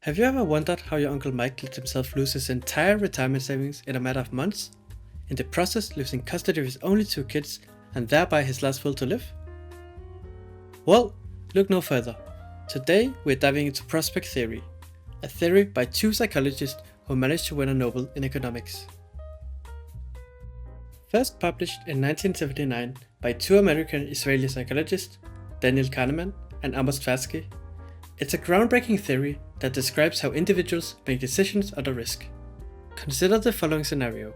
Have you ever wondered how your Uncle Mike let himself lose his entire retirement savings in a matter of months, in the process losing custody of his only two kids and thereby his last will to live? Well, look no further. Today we're diving into prospect theory, a theory by two psychologists who managed to win a Nobel in economics. First published in 1979 by two American-Israeli psychologists, Daniel Kahneman and Amos Tversky, it's a groundbreaking theory that describes how individuals make decisions under risk. Consider the following scenario.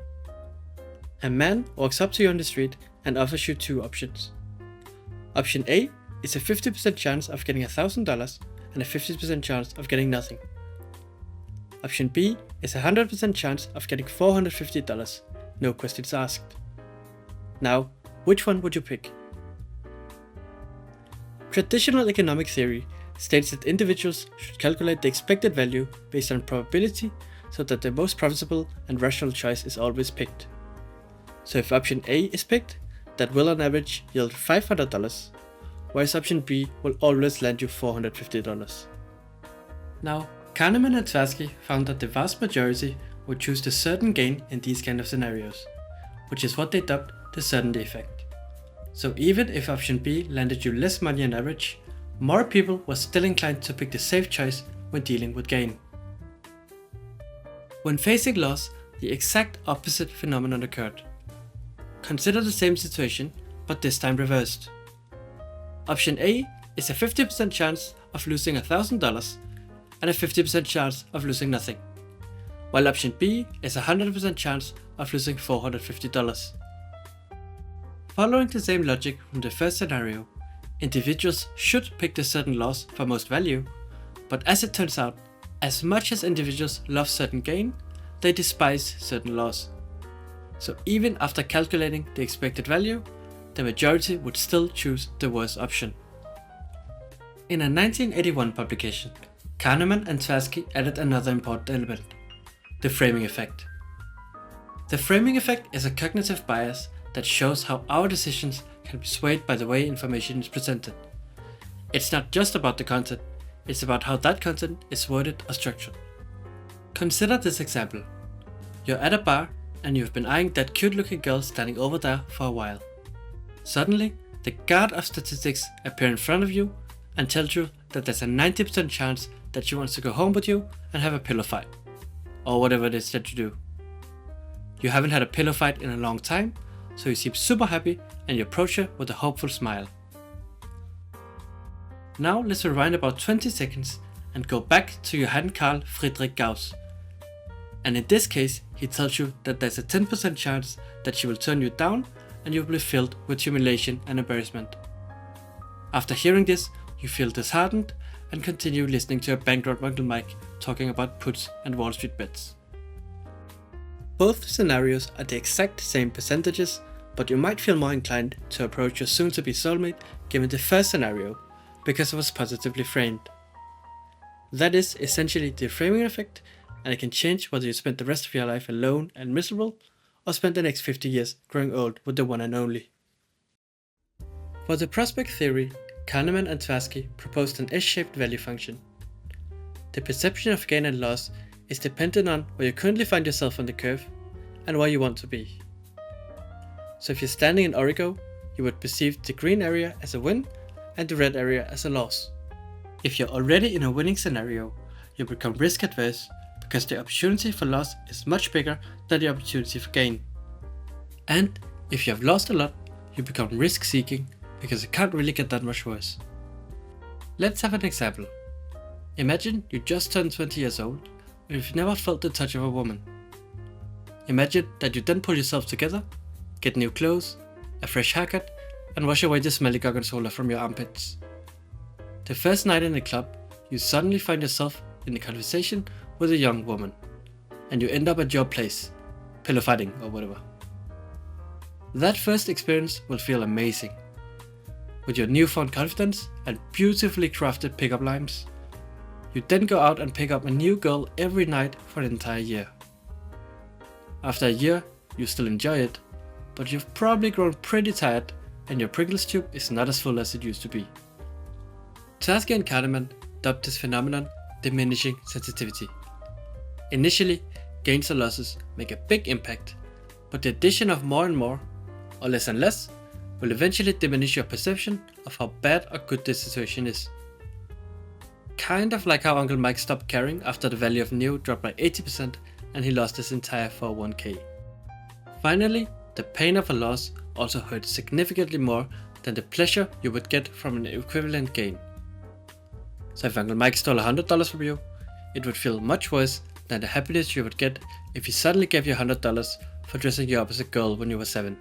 A man walks up to you on the street and offers you two options. Option A is a 50% chance of getting $1,000 and a 50% chance of getting nothing. Option B is a 100% chance of getting $450, no questions asked. Now, which one would you pick? Traditional economic theory states that individuals should calculate the expected value based on probability so that the most profitable and rational choice is always picked. So if option A is picked, that will on average yield $500, whereas option B will always land you $450. Now, Kahneman and Tversky found that the vast majority would choose the certain gain in these kind of scenarios, which is what they dubbed the certainty effect. So even if option B landed you less money on average, more people were still inclined to pick the safe choice when dealing with gain. When facing loss, the exact opposite phenomenon occurred. Consider the same situation, but this time reversed. Option A is a 50% chance of losing $1,000 and a 50% chance of losing nothing, while option B is a 100% chance of losing $450. Following the same logic from the first scenario, individuals should pick the certain loss for most value, but as it turns out, as much as individuals love certain gain, they despise certain loss. So even after calculating the expected value, the majority would still choose the worst option. In a 1981 publication, Kahneman and Tversky added another important element, the framing effect. The framing effect is a cognitive bias that shows how our decisions can be swayed by the way information is presented. It's not just about the content, it's about how that content is worded or structured. Consider this example. You're at a bar and you've been eyeing that cute looking girl standing over there for a while. Suddenly, the god of statistics appears in front of you and tells you that there's a 90% chance that she wants to go home with you and have a pillow fight, or whatever it is that you do. You haven't had a pillow fight in a long time, so you seem super happy and you approach her with a hopeful smile. Now let's rewind about 20 seconds and go back to Johann Carl Friedrich Gauss. And in this case, he tells you that there's a 10% chance that she will turn you down and you will be filled with humiliation and embarrassment. After hearing this, you feel disheartened and continue listening to a bankrupt Uncle Mike talking about puts and Wall Street bets. Both scenarios are the exact same percentages, but you might feel more inclined to approach your soon-to-be soulmate given the first scenario, because it was positively framed. That is essentially the framing effect, and it can change whether you spend the rest of your life alone and miserable, or spend the next 50 years growing old with the one and only. For the prospect theory, Kahneman and Tversky proposed an S-shaped value function. The perception of gain and loss is dependent on where you currently find yourself on the curve and where you want to be. So if you're standing in Origo, you would perceive the green area as a win and the red area as a loss. If you're already in a winning scenario, you become risk adverse because the opportunity for loss is much bigger than the opportunity for gain. And if you have lost a lot, you become risk seeking because it can't really get that much worse. Let's have an example. Imagine you just turned 20 years old and you've never felt the touch of a woman. Imagine that you then pull yourself together, get new clothes, a fresh haircut, and wash away the smelly gorgonzola from your armpits. The first night in the club, you suddenly find yourself in a conversation with a young woman, and you end up at your place, pillow fighting or whatever. That first experience will feel amazing. With your newfound confidence and beautifully crafted pickup lines, you then go out and pick up a new girl every night for an entire year. After a year, you still enjoy it, but you've probably grown pretty tired and your Pringles tube is not as full as it used to be. Tversky and Kahneman dubbed this phenomenon diminishing sensitivity. Initially, gains or losses make a big impact, but the addition of more and more, or less and less, will eventually diminish your perception of how bad or good this situation is. Kind of like how Uncle Mike stopped caring after the value of Neo dropped by 80% and he lost his entire 401k. Finally, the pain of a loss also hurts significantly more than the pleasure you would get from an equivalent gain. So if Uncle Mike stole $100 from you, it would feel much worse than the happiness you would get if he suddenly gave you $100 for dressing you up as a girl when you were 7.